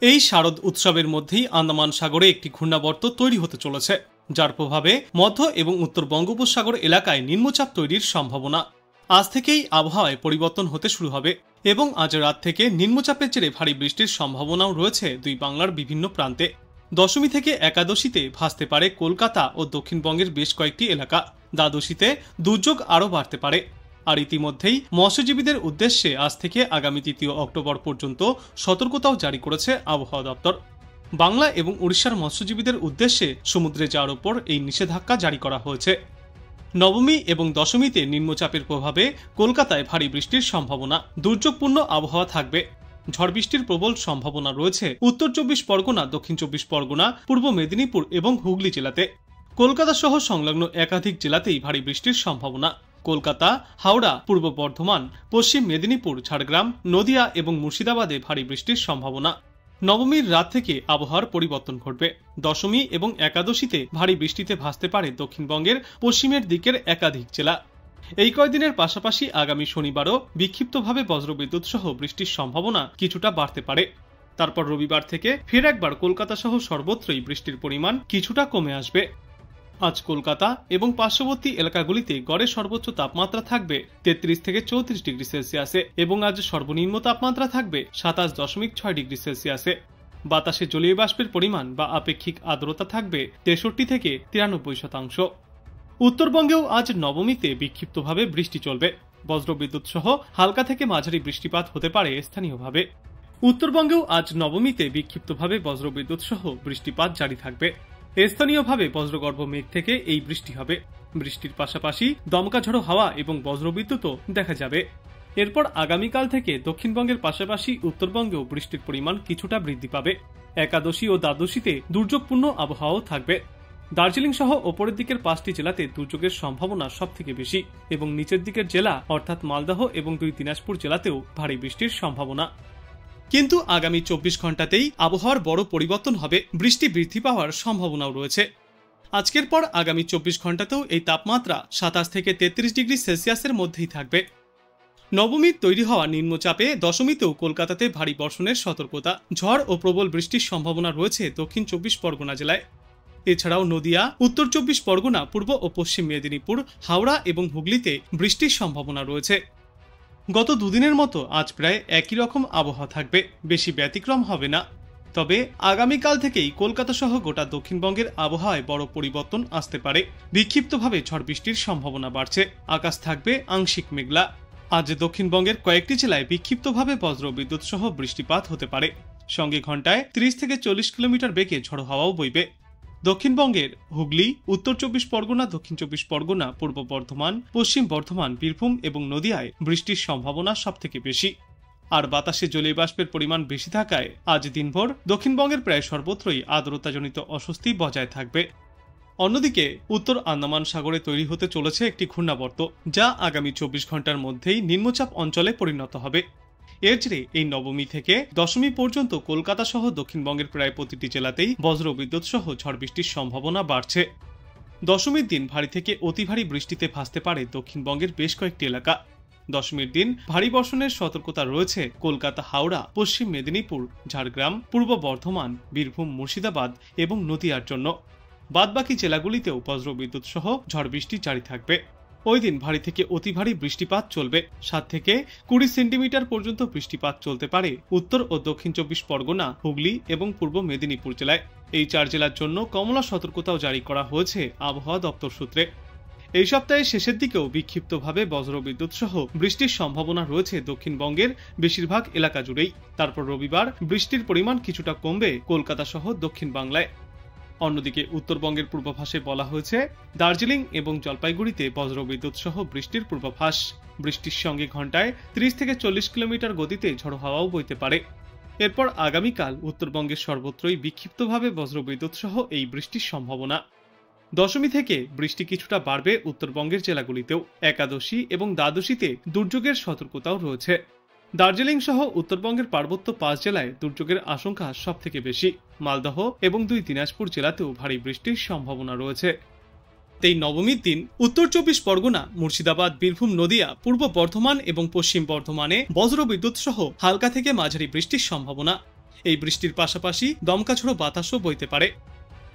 এই শারদ উৎসবের মধ্যেই আন্দামান সাগরে একটি ঘূর্ণাবর্ত তৈরি হতে চলেছে, যার প্রভাবে মধ্য এবং উত্তর বঙ্গোপসাগর এলাকায় নিম্নচাপ তৈরির সম্ভাবনা। আজ থেকেই আবহাওয়ায় পরিবর্তন হতে শুরু হবে এবং আজ রাত থেকে নিম্নচাপের জেরে ভারী বৃষ্টির সম্ভাবনাও রয়েছে দুই বাংলার বিভিন্ন প্রান্তে। দশমী থেকে একাদশীতে ভাসতে পারে কলকাতা ও দক্ষিণবঙ্গের বেশ কয়েকটি এলাকা। দ্বাদশীতে দুর্যোগ আরও বাড়তে পারে। আর ইতিমধ্যেই মৎস্যজীবীদের উদ্দেশ্যে আজ থেকে আগামী ৩ অক্টোবর পর্যন্ত সতর্কতাও জারি করেছে আবহাওয়া দপ্তর। বাংলা এবং উড়িষ্যার মৎস্যজীবীদের উদ্দেশ্যে সমুদ্রে যাওয়ার ওপর এই নিষেধাজ্ঞা জারি করা হয়েছে। নবমী এবং দশমীতে নিম্নচাপের প্রভাবে কলকাতায় ভারী বৃষ্টির সম্ভাবনা। দুর্যোগপূর্ণ আবহাওয়া থাকবে। ঝড় বৃষ্টির প্রবল সম্ভাবনা রয়েছে উত্তর ২৪ পরগনা, দক্ষিণ ২৪ পরগনা, পূর্ব মেদিনীপুর এবং হুগলি জেলাতে। কলকাতা সহ সংলগ্ন একাধিক জেলাতেই ভারী বৃষ্টির সম্ভাবনা। কলকাতা, হাওড়া, পূর্ব বর্ধমান, পশ্চিম মেদিনীপুর, ঝাড়গ্রাম, নদিয়া এবং মুর্শিদাবাদে ভারী বৃষ্টির সম্ভাবনা। নবমীর রাত থেকে আবহাওয়ার পরিবর্তন ঘটবে। দশমী এবং একাদশীতে ভারী বৃষ্টিতে ভাসতে পারে দক্ষিণবঙ্গের পশ্চিমের দিকের একাধিক জেলা। এই কয়েকদিনের পাশাপাশি আগামী শনিবারও বিক্ষিপ্তভাবে বজ্রবিদ্যুৎ সহ বৃষ্টির সম্ভাবনা কিছুটা বাড়তে পারে। তারপর রবিবার থেকে ফের একবার কলকাতা সহ সর্বত্রই বৃষ্টির পরিমাণ কিছুটা কমে আসবে। আজ কলকাতা এবং পার্শ্ববর্তী এলাকাগুলিতে গড়ে সর্বোচ্চ তাপমাত্রা থাকবে ৩৩ থেকে ৩৪ ডিগ্রি সেলসিয়াসে এবং আজ সর্বনিম্ন তাপমাত্রা থাকবে ২৭.৬ ডিগ্রি সেলসিয়াসে। বাতাসে জলীয় বাষ্পের পরিমাণ বা আপেক্ষিক আর্দ্রতা থাকবে ৬৩ থেকে ৯৩%। উত্তরবঙ্গেও আজ নবমীতে বিক্ষিপ্তভাবে বৃষ্টি চলবে। বজ্রবিদ্যুৎ সহ হালকা থেকে মাঝারি বৃষ্টিপাত হতে পারে স্থানীয়ভাবে। উত্তরবঙ্গেও আজ নবমীতে বিক্ষিপ্তভাবে বজ্রবিদ্যুৎ সহ বৃষ্টিপাত জারি থাকবে। স্থানীয়ভাবে বজ্রগর্ভ মেঘ থেকে এই বৃষ্টি হবে। বৃষ্টির পাশাপাশি দমকা ঝড়ো হাওয়া এবং বজ্রবিদ্যুৎও দেখা যাবে। এরপর আগামীকাল থেকে দক্ষিণবঙ্গের পাশাপাশি উত্তরবঙ্গেও বৃষ্টির পরিমাণ কিছুটা বৃদ্ধি পাবে। একাদশী ও দ্বাদশীতে দুর্যোগপূর্ণ আবহাওয়াও থাকবে। দার্জিলিং সহ ওপরের দিকের ৫টি জেলাতে দুর্যোগের সম্ভাবনা সব থেকে বেশি এবং নিচের দিকের জেলা অর্থাৎ মালদহ এবং ২ দিনাজপুর জেলাতেও ভারী বৃষ্টির সম্ভাবনা। কিন্তু আগামী ২৪ ঘন্টাতেই আবহাওয়ার বড় পরিবর্তন হবে। বৃষ্টি বৃদ্ধি পাওয়ার সম্ভাবনাও রয়েছে। আজকের পর আগামী ২৪ ঘন্টাতেও এই তাপমাত্রা ২৭ থেকে ৩৩ ডিগ্রি সেলসিয়াসের মধ্যেই থাকবে। নবমীর তৈরি হওয়া নিম্নচাপে দশমীতেও কলকাতাতে ভারী বর্ষণের সতর্কতা। ঝড় ও প্রবল বৃষ্টির সম্ভাবনা রয়েছে দক্ষিণ ২৪ পরগনা জেলায়। এছাড়াও নদিয়া, উত্তর ২৪ পরগনা, পূর্ব ও পশ্চিম মেদিনীপুর, হাওড়া এবং হুগলিতে বৃষ্টির সম্ভাবনা রয়েছে। গত দুদিনের মতো আজ প্রায় একই রকম আবহাওয়া থাকবে, বেশি ব্যতিক্রম হবে না। তবে আগামীকাল থেকেই কলকাতা সহ গোটা দক্ষিণবঙ্গের আবহাওয়ায় বড় পরিবর্তন আসতে পারে। বিক্ষিপ্তভাবে ঝড় বৃষ্টির সম্ভাবনা বাড়ছে। আকাশ থাকবে আংশিক মেঘলা। আজ দক্ষিণবঙ্গের কয়েকটি জেলায় বিক্ষিপ্তভাবে বজ্রবিদ্যুৎ সহ বৃষ্টিপাত হতে পারে। সঙ্গে ঘন্টায় ৩০ থেকে ৪০ কিলোমিটার বেগে ঝড়ো হাওয়াও বইবে। দক্ষিণবঙ্গের হুগলি, উত্তর ২৪ পরগনা, দক্ষিণ ২৪ পরগনা, পূর্ব বর্ধমান, পশ্চিম বর্ধমান, বীরভূম এবং নদিয়ায় বৃষ্টির সম্ভাবনা সবথেকে বেশি। আর বাতাসে জলীয় বাষ্পের পরিমাণ বেশি থাকায় আজ দিনভর দক্ষিণবঙ্গের প্রায় সর্বত্রই আর্দ্রতাজনিত অস্বস্তি বজায় থাকবে। অন্যদিকে উত্তর আন্দামান সাগরে তৈরি হতে চলেছে একটি ঘূর্ণাবর্ত, যা আগামী ২৪ ঘন্টার মধ্যেই নিম্নচাপ অঞ্চলে পরিণত হবে। এর জেরে এই নবমী থেকে দশমী পর্যন্ত কলকাতা সহ দক্ষিণবঙ্গের প্রায় প্রতিটি জেলাতেই বজ্রবিদ্যুৎ সহ ঝড় বৃষ্টির সম্ভাবনা বাড়ছে। দশমীর দিন ভারী থেকে অতি ভারী বৃষ্টিতে ভাসতে পারে দক্ষিণবঙ্গের বেশ কয়েকটি এলাকা। দশমীর দিন ভারী বর্ষণের সতর্কতা রয়েছে কলকাতা, হাওড়া, পশ্চিম মেদিনীপুর, ঝাড়গ্রাম, পূর্ব বর্ধমান, বীরভূম, মুর্শিদাবাদ এবং নদিয়ার জন্য। বাদবাকি জেলাগুলিতেও বজ্রবিদ্যুৎ সহ ঝড় বৃষ্টি জারি থাকবে। ওই দিন ভারী থেকে অতি ভারী বৃষ্টিপাত চলবে। ৭ থেকে ২০ সেন্টিমিটার পর্যন্ত বৃষ্টিপাত চলতে পারে উত্তর ও দক্ষিণ ২৪ পরগনা, হুগলি এবং পূর্ব মেদিনীপুর জেলায়। এই ৪ জেলার জন্য কমলা সতর্কতাও জারি করা হয়েছে আবহাওয়া দপ্তর সূত্রে। এই সপ্তাহের শেষের দিকেও বিক্ষিপ্তভাবে বজ্রবিদ্যুৎ সহ বৃষ্টির সম্ভাবনা রয়েছে দক্ষিণবঙ্গের বেশিরভাগ এলাকা জুড়েই। তারপর রবিবার বৃষ্টির পরিমাণ কিছুটা কমবে কলকাতা সহ দক্ষিণ বাংলায়। অন্যদিকে উত্তরবঙ্গের পূর্বাভাসে বলা হয়েছে দার্জিলিং এবং জলপাইগুড়িতে বজ্রবিদ্যুৎ সহ বৃষ্টির পূর্বাভাস। বৃষ্টির সঙ্গে ঘন্টায় ৩০ থেকে ৪০ কিলোমিটার গতিতে ঝড়ো হাওয়াও বইতে পারে। এরপর আগামীকাল উত্তরবঙ্গের সর্বত্রই বিক্ষিপ্তভাবে বজ্রবিদ্যুৎ সহ এই বৃষ্টির সম্ভাবনা। দশমী থেকে বৃষ্টি কিছুটা বাড়বে উত্তরবঙ্গের জেলাগুলিতেও। একাদশী এবং দ্বাদশীতে দুর্যোগের সতর্কতাও রয়েছে। দার্জিলিং সহ উত্তরবঙ্গের পার্বত্য ৫ জেলায় দুর্যোগের আশঙ্কা সব থেকে বেশি। মালদহ এবং ২ দিনাজপুর জেলাতেও ভারী বৃষ্টির সম্ভাবনা রয়েছে। এই নবমীর দিন উত্তর ২৪ পরগনা, মুর্শিদাবাদ, বীরভূম, নদিয়া, পূর্ব বর্ধমান এবং পশ্চিম বর্ধমানে বজ্রবিদ্যুৎ সহ হালকা থেকে মাঝারি বৃষ্টির সম্ভাবনা। এই বৃষ্টির পাশাপাশি দমকাঝড়ো বাতাসও বইতে পারে।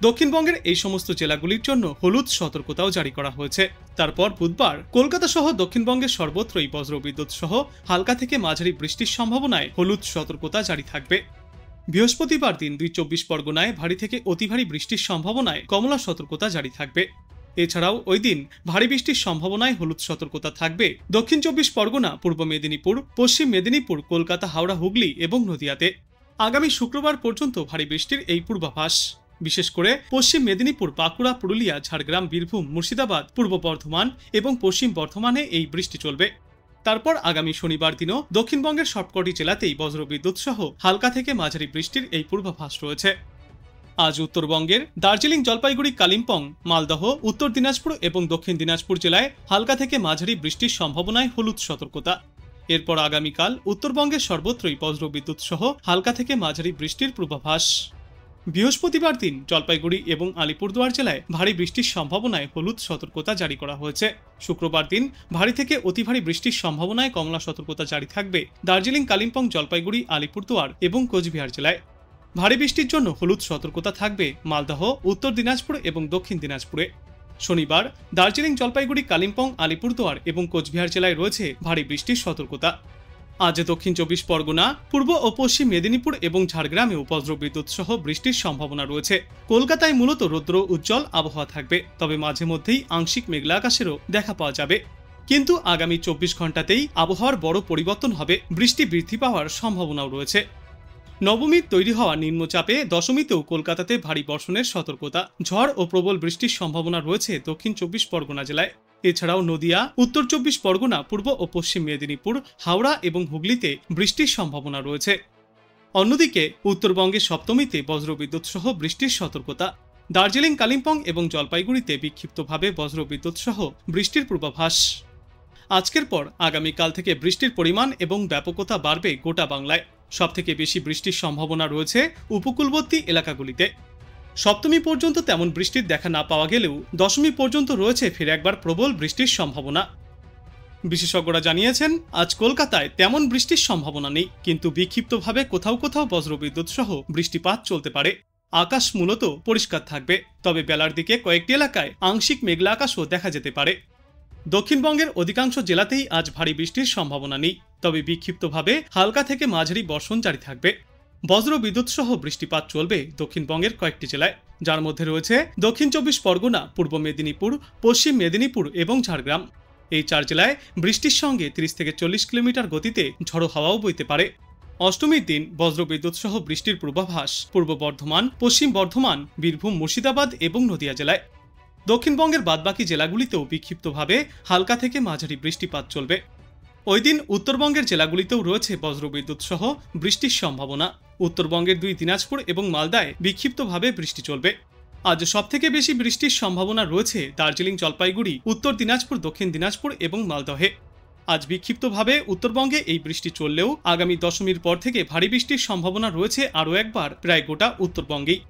দক্ষিণবঙ্গের এই সমস্ত জেলাগুলির জন্য হলুদ সতর্কতাও জারি করা হয়েছে। তারপর বুধবার কলকাতা সহ দক্ষিণবঙ্গের সর্বত্রই বজ্রবিদ্যুৎ সহ হালকা থেকে মাঝারি বৃষ্টির সম্ভাবনায় হলুদ সতর্কতা জারি থাকবে। বৃহস্পতিবার দিন ২ পরগনায় ভারী থেকে অতি ভারী বৃষ্টির সম্ভাবনায় কমলা সতর্কতা জারি থাকবে। এছাড়াও ওই দিন ভারী বৃষ্টির সম্ভাবনায় হলুদ সতর্কতা থাকবে দক্ষিণ ২৪ পরগনা, পূর্ব মেদিনীপুর, পশ্চিম মেদিনীপুর, কলকাতা, হাওড়া, হুগলি এবং নদিয়াতে। আগামী শুক্রবার পর্যন্ত ভারী বৃষ্টির এই পূর্বাভাস। বিশেষ করে পশ্চিম মেদিনীপুর, বাঁকুড়া, পুরুলিয়া, ঝাড়গ্রাম, বীরভূম, মুর্শিদাবাদ, পূর্ব বর্ধমান এবং পশ্চিম বর্ধমানে এই বৃষ্টি চলবে। তারপর আগামী শনিবার দিনও দক্ষিণবঙ্গের সবকটি জেলাতেই বজ্রবিদ্যুৎ সহ হালকা থেকে মাঝারি বৃষ্টির এই পূর্বাভাস রয়েছে। আজ উত্তরবঙ্গের দার্জিলিং, জলপাইগুড়ি, কালিম্পং, মালদহ, উত্তর দিনাজপুর এবং দক্ষিণ দিনাজপুর জেলায় হালকা থেকে মাঝারি বৃষ্টির সম্ভাবনায় হলুদ সতর্কতা। এরপর আগামীকাল উত্তরবঙ্গের সর্বত্রই বজ্রবিদ্যুৎ সহ হালকা থেকে মাঝারি বৃষ্টির পূর্বাভাস। বৃহস্পতিবার দিন জলপাইগুড়ি এবং আলিপুরদুয়ার জেলায় ভারী বৃষ্টির সম্ভাবনায় হলুদ সতর্কতা জারি করা হয়েছে। শুক্রবার দিন ভারী থেকে অতি ভারী বৃষ্টির সম্ভাবনায় কমলা সতর্কতা জারি থাকবে দার্জিলিং, কালিম্পং, জলপাইগুড়ি, আলিপুরদুয়ার এবং কোচবিহার জেলায়। ভারী বৃষ্টির জন্য হলুদ সতর্কতা থাকবে মালদহ, উত্তর দিনাজপুর এবং দক্ষিণ দিনাজপুরে। শনিবার দার্জিলিং, জলপাইগুড়ি, কালিম্পং, আলিপুরদুয়ার এবং কোচবিহার জেলায় রয়েছে ভারী বৃষ্টির সতর্কতা। আজ দক্ষিণ ২৪ পরগনা, পূর্ব ও পশ্চিম মেদিনীপুর এবং ঝাড়গ্রামেও বজ্রবিদ্যুৎ সহ বৃষ্টির সম্ভাবনা রয়েছে। কলকাতায় মূলত রৌদ্র উজ্জ্বল আবহাওয়া থাকবে, তবে মাঝে মধ্যেই আংশিক মেঘলা আকাশেরও দেখা পাওয়া যাবে। কিন্তু আগামী ২৪ ঘন্টাতেই আবহাওয়ার বড় পরিবর্তন হবে, বৃষ্টি বৃদ্ধি পাওয়ার সম্ভাবনাও রয়েছে। নবমীর তৈরি হওয়া নিম্নচাপে দশমীতেও কলকাতাতে ভারী বর্ষণের সতর্কতা। ঝড় ও প্রবল বৃষ্টির সম্ভাবনা রয়েছে দক্ষিণ ২৪ পরগনা জেলায়। এছাড়াও নদিয়া, উত্তর ২৪ পরগনা, পূর্ব ও পশ্চিম মেদিনীপুর, হাওড়া এবং হুগলিতে বৃষ্টির সম্ভাবনা রয়েছে। অন্যদিকে উত্তরবঙ্গের সপ্তমীতে বজ্রবিদ্যুৎ সহ বৃষ্টির সতর্কতা। দার্জিলিং, কালিম্পং এবং জলপাইগুড়িতে বিক্ষিপ্তভাবে বজ্রবিদ্যুৎ সহ বৃষ্টির পূর্বাভাস। আজকের পর আগামীকাল থেকে বৃষ্টির পরিমাণ এবং ব্যাপকতা বাড়বে গোটা বাংলায়। সবথেকে বেশি বৃষ্টির সম্ভাবনা রয়েছে উপকূলবর্তী এলাকাগুলিতে। সপ্তমী পর্যন্ত তেমন বৃষ্টির দেখা না পাওয়া গেলেও দশমী পর্যন্ত রয়েছে ফিরে একবার প্রবল বৃষ্টির সম্ভাবনা। বিশেষজ্ঞরা জানিয়েছেন, আজ কলকাতায় তেমন বৃষ্টির সম্ভাবনা নেই, কিন্তু বিক্ষিপ্তভাবে কোথাও কোথাও বজ্রবিদ্যুৎ সহ বৃষ্টিপাত চলতে পারে। আকাশ মূলত পরিষ্কার থাকবে, তবে বেলার দিকে কয়েকটি এলাকায় আংশিক মেঘলা আকাশও দেখা যেতে পারে। দক্ষিণবঙ্গের অধিকাংশ জেলাতেই আজ ভারী বৃষ্টির সম্ভাবনা নেই, তবে বিক্ষিপ্তভাবে হালকা থেকে মাঝারি বর্ষণ জারি থাকবে। বজ্রবিদ্যুৎ সহ বৃষ্টিপাত চলবে দক্ষিণবঙ্গের কয়েকটি জেলায়, যার মধ্যে রয়েছে দক্ষিণ ২৪ পরগনা, পূর্ব মেদিনীপুর, পশ্চিম মেদিনীপুর এবং ঝাড়গ্রাম। এই ৪ জেলায় বৃষ্টির সঙ্গে ৩০ থেকে ৪০ কিলোমিটার গতিতে ঝড়ো হাওয়াও বইতে পারে। অষ্টমীর দিন বজ্রবিদ্যুৎ সহ বৃষ্টির পূর্বাভাস পূর্ব বর্ধমান, পশ্চিম বর্ধমান, বীরভূম, মুর্শিদাবাদ এবং নদিয়া জেলায়। দক্ষিণবঙ্গের বাদবাকি জেলাগুলিতেও বিক্ষিপ্তভাবে হালকা থেকে মাঝারি বৃষ্টিপাত চলবে। ওই দিন উত্তরবঙ্গের জেলাগুলিতেও রয়েছে বজ্রবিদ্যুৎ সহ বৃষ্টির সম্ভাবনা। উত্তরবঙ্গের ২ দিনাজপুর এবং মালদায় বিক্ষিপ্তভাবে বৃষ্টি চলবে। আজ সবথেকে বেশি বৃষ্টির সম্ভাবনা রয়েছে দার্জিলিং, জলপাইগুড়ি, উত্তর দিনাজপুর, দক্ষিণ দিনাজপুর এবং মালদহে। আজ বিক্ষিপ্তভাবে উত্তরবঙ্গে এই বৃষ্টি চললেও আগামী দশমীর পর থেকে ভারী বৃষ্টির সম্ভাবনা রয়েছে আরও একবার প্রায় গোটা উত্তরবঙ্গেই।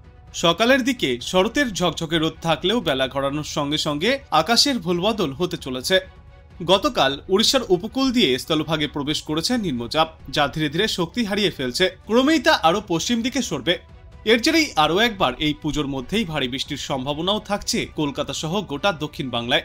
সকালের দিকে শরতের ঝকঝকে রোদ থাকলেও বেলা গড়ানোর সঙ্গে সঙ্গে আকাশের ভুলবদল হতে চলেছে। গতকাল উড়িষ্যার উপকূল দিয়ে স্থলভাগে প্রবেশ করেছে নিম্নচাপ, যা ধীরে ধীরে শক্তি হারিয়ে ফেলছে। ক্রমেই তা আরও পশ্চিম দিকে সরবে। এর জেরেই আরও একবার এই পুজোর মধ্যেই ভারী বৃষ্টির সম্ভাবনাও থাকছে কলকাতা সহ গোটা দক্ষিণ বাংলায়।